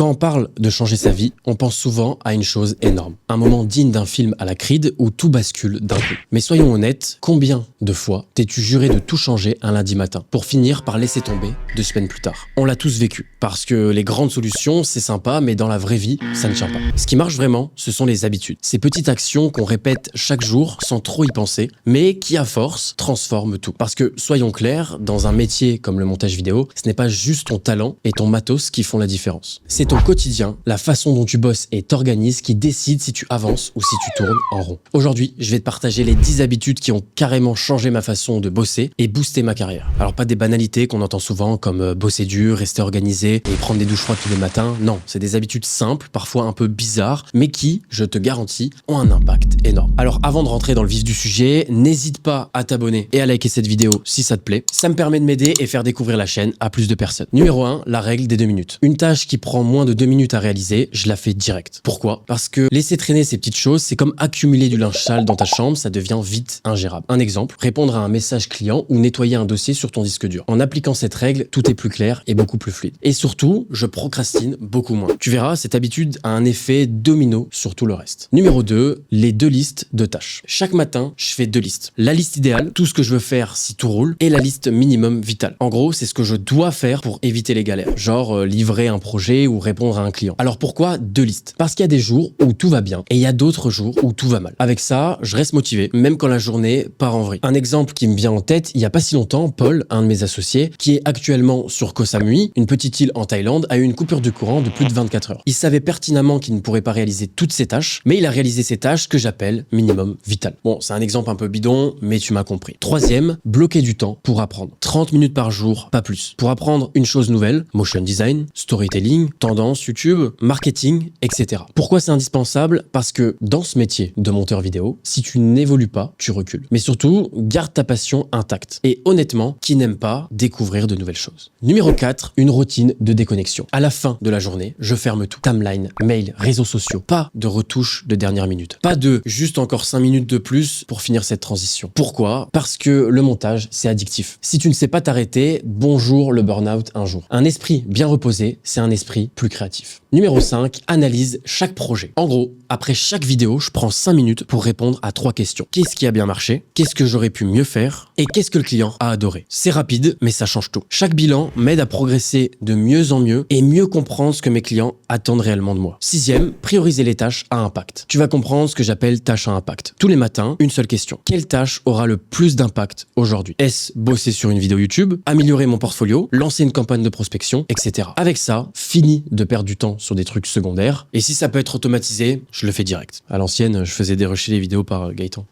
Quand on parle de changer sa vie, on pense souvent à une chose énorme. Un moment digne d'un film à la Creed où tout bascule d'un coup. Mais soyons honnêtes, combien de fois t'es-tu juré de tout changer un lundi matin pour finir par laisser tomber 2 semaines plus tard? On l'a tous vécu. Parce que les grandes solutions, c'est sympa, mais dans la vraie vie, ça ne tient pas. Ce qui marche vraiment, ce sont les habitudes. Ces petites actions qu'on répète chaque jour sans trop y penser, mais qui à force transforment tout. Parce que soyons clairs, dans un métier comme le montage vidéo, ce n'est pas juste ton talent et ton matos qui font la différence. C'est ton quotidien, la façon dont tu bosses et t'organises qui décide si tu avances ou si tu tournes en rond. Aujourd'hui, je vais te partager les 10 habitudes qui ont carrément changé ma façon de bosser et booster ma carrière. Alors pas des banalités qu'on entend souvent comme bosser dur, rester organisé et prendre des douches froides tous les matins. Non, c'est des habitudes simples, parfois un peu bizarres, mais qui, je te garantis, ont un impact énorme. Alors avant de rentrer dans le vif du sujet, n'hésite pas à t'abonner et à liker cette vidéo si ça te plaît. Ça me permet de m'aider et faire découvrir la chaîne à plus de personnes. Numéro 1, la règle des 2 minutes. Une tâche qui prend moins de 2 minutes à réaliser, je la fais direct. Pourquoi? Parce que laisser traîner ces petites choses, c'est comme accumuler du linge sale dans ta chambre, ça devient vite ingérable. Un exemple, répondre à un message client ou nettoyer un dossier sur ton disque dur. En appliquant cette règle, tout est plus clair et beaucoup plus fluide. Et surtout, je procrastine beaucoup moins. Tu verras, cette habitude a un effet domino sur tout le reste. Numéro 2, les 2 listes de tâches. Chaque matin, je fais 2 listes. La liste idéale, tout ce que je veux faire si tout roule, et la liste minimum vitale. En gros, c'est ce que je dois faire pour éviter les galères. Genre livrer un projet ou répondre à un client. Alors pourquoi 2 listes? Parce qu'il y a des jours où tout va bien et il y a d'autres jours où tout va mal. Avec ça, je reste motivé, même quand la journée part en vrille. Un exemple qui me vient en tête, il y a pas si longtemps, Paul, un de mes associés, qui est actuellement sur Koh Samui, une petite île en Thaïlande, a eu une coupure de courant de plus de 24 heures. Il savait pertinemment qu'il ne pourrait pas réaliser toutes ses tâches, mais il a réalisé ses tâches que j'appelle minimum vital. Bon, c'est un exemple un peu bidon, mais tu m'as compris. Troisième, bloquer du temps pour apprendre. 30 minutes par jour, pas plus. Pour apprendre une chose nouvelle, motion design, storytelling, tendance, YouTube, marketing, etc. Pourquoi c'est indispensable? Parce que dans ce métier de monteur vidéo, si tu n'évolues pas, tu recules. Mais surtout, garde ta passion intacte. Et honnêtement, qui n'aime pas découvrir de nouvelles choses? Numéro 4, une routine de déconnexion. À la fin de la journée, je ferme tout. Timeline, mail, réseaux sociaux. Pas de retouches de dernière minute. Pas de juste encore 5 minutes de plus pour finir cette transition. Pourquoi? Parce que le montage, c'est addictif. Si tu ne sais pas t'arrêter, bonjour le burn-out un jour. Un esprit bien reposé, c'est un esprit plus créatif. Numéro 5, analyse chaque projet. En gros, après chaque vidéo, je prends 5 minutes pour répondre à 3 questions. Qu'est-ce qui a bien marché? Qu'est-ce que j'aurais pu mieux faire? Et qu'est-ce que le client a adoré? C'est rapide, mais ça change tout. Chaque bilan m'aide à progresser de mieux en mieux et mieux comprendre ce que mes clients attendent réellement de moi. 6e, prioriser les tâches à impact. Tu vas comprendre ce que j'appelle tâches à impact. Tous les matins, une seule question. Quelle tâche aura le plus d'impact aujourd'hui? Est-ce bosser sur une vidéo YouTube, améliorer mon portfolio, lancer une campagne de prospection, etc. Avec ça, fini de perdre du temps sur des trucs secondaires. Et si ça peut être automatisé, je le fais direct. À l'ancienne, je faisais dérusher les vidéos par Gaëtan.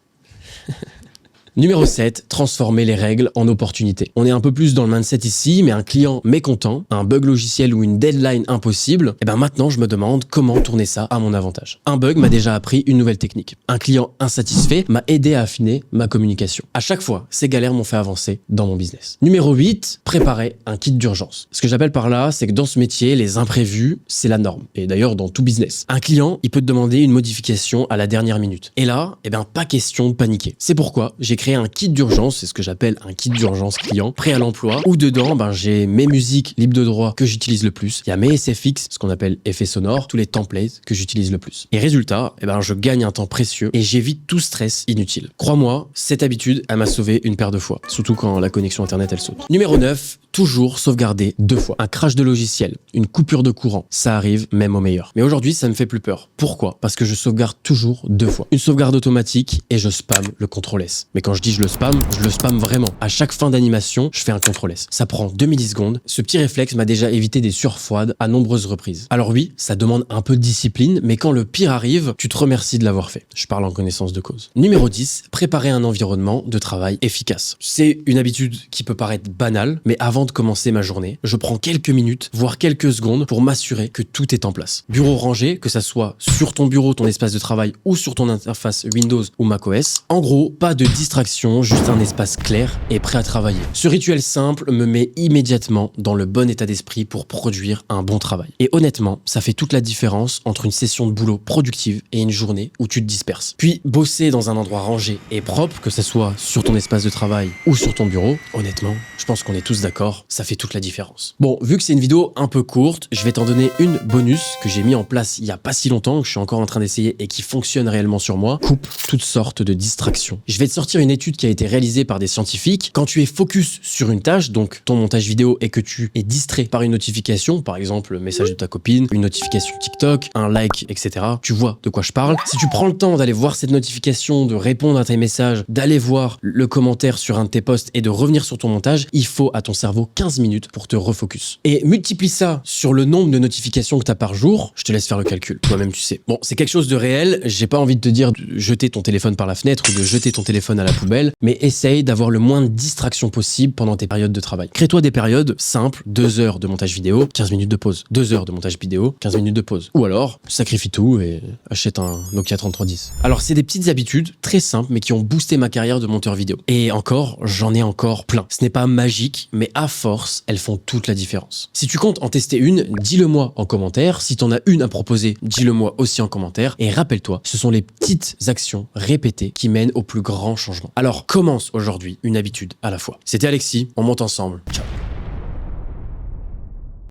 Numéro 7, transformer les règles en opportunités. On est un peu plus dans le mindset ici, mais un client mécontent, un bug logiciel ou une deadline impossible, et ben maintenant je me demande comment tourner ça à mon avantage. Un bug m'a déjà appris une nouvelle technique. Un client insatisfait m'a aidé à affiner ma communication. À chaque fois, ces galères m'ont fait avancer dans mon business. Numéro 8, préparer un kit d'urgence. Ce que j'appelle par là, c'est que dans ce métier, les imprévus, c'est la norme. Et d'ailleurs, dans tout business. Un client, il peut te demander une modification à la dernière minute. Et là, pas question de paniquer. C'est pourquoi j'ai créé un kit d'urgence, c'est ce que j'appelle un kit d'urgence client, prêt à l'emploi, où dedans, j'ai mes musiques libres de droit que j'utilise le plus, il y a mes SFX, ce qu'on appelle effets sonores, tous les templates que j'utilise le plus. Et résultat, je gagne un temps précieux et j'évite tout stress inutile. Crois-moi, cette habitude, elle m'a sauvé une paire de fois, surtout quand la connexion internet, elle saute. Numéro 9, toujours sauvegarder 2 fois. Un crash de logiciel, une coupure de courant, ça arrive même au meilleur. Mais aujourd'hui, ça me fait plus peur. Pourquoi? Parce que je sauvegarde toujours 2 fois. Une sauvegarde automatique et je spam le CTRL S. Mais quand je dis je le spam vraiment. À chaque fin d'animation, je fais un CTRL S. Ça prend 2 millisecondes. Ce petit réflexe m'a déjà évité des sueurs froides à nombreuses reprises. Alors oui, ça demande un peu de discipline, mais quand le pire arrive, tu te remercies de l'avoir fait. Je parle en connaissance de cause. Numéro 10, préparer un environnement de travail efficace. C'est une habitude qui peut paraître banale, mais avant de commencer ma journée, je prends quelques minutes, voire quelques secondes pour m'assurer que tout est en place. Bureau rangé, que ça soit sur ton bureau, ton espace de travail ou sur ton interface Windows ou macOS. En gros, pas de distraction distractions, juste un espace clair et prêt à travailler. Ce rituel simple me met immédiatement dans le bon état d'esprit pour produire un bon travail. Et honnêtement, ça fait toute la différence entre une session de boulot productive et une journée où tu te disperses. Puis bosser dans un endroit rangé et propre, que ce soit sur ton espace de travail ou sur ton bureau, honnêtement, je pense qu'on est tous d'accord, ça fait toute la différence. Bon, vu que c'est une vidéo un peu courte, je vais t'en donner une bonus que j'ai mis en place il y a pas si longtemps, que je suis encore en train d'essayer et qui fonctionne réellement sur moi. Coupe toutes sortes de distractions. Je vais te sortir une étude qui a été réalisée par des scientifiques. Quand tu es focus sur une tâche, donc ton montage vidéo, et que tu es distrait par une notification, par exemple le message de ta copine, une notification TikTok, un like, etc. Tu vois de quoi je parle. Si tu prends le temps d'aller voir cette notification, de répondre à tes messages, d'aller voir le commentaire sur un de tes posts et de revenir sur ton montage, il faut à ton cerveau 15 minutes pour te refocus. Et multiplie ça sur le nombre de notifications que tu as par jour, je te laisse faire le calcul. Toi-même, tu sais. Bon, c'est quelque chose de réel. J'ai pas envie de te dire de jeter ton téléphone par la fenêtre ou de jeter ton téléphone à la poubelle, mais essaye d'avoir le moins de distractions possible pendant tes périodes de travail. Crée-toi des périodes simples, 2 heures de montage vidéo, 15 minutes de pause. 2 heures de montage vidéo, 15 minutes de pause. Ou alors, sacrifie tout et achète un Nokia 3310. Alors, c'est des petites habitudes très simples, mais qui ont boosté ma carrière de monteur vidéo. Et encore, j'en ai encore plein. Ce n'est pas magique, mais à force, elles font toute la différence. Si tu comptes en tester une, dis-le moi en commentaire. Si t'en as une à proposer, dis-le moi aussi en commentaire. Et rappelle-toi, ce sont les petites actions répétées qui mènent au plus grand changement. Alors, commence aujourd'hui une habitude à la fois. C'était Alexis, on monte ensemble. Ciao.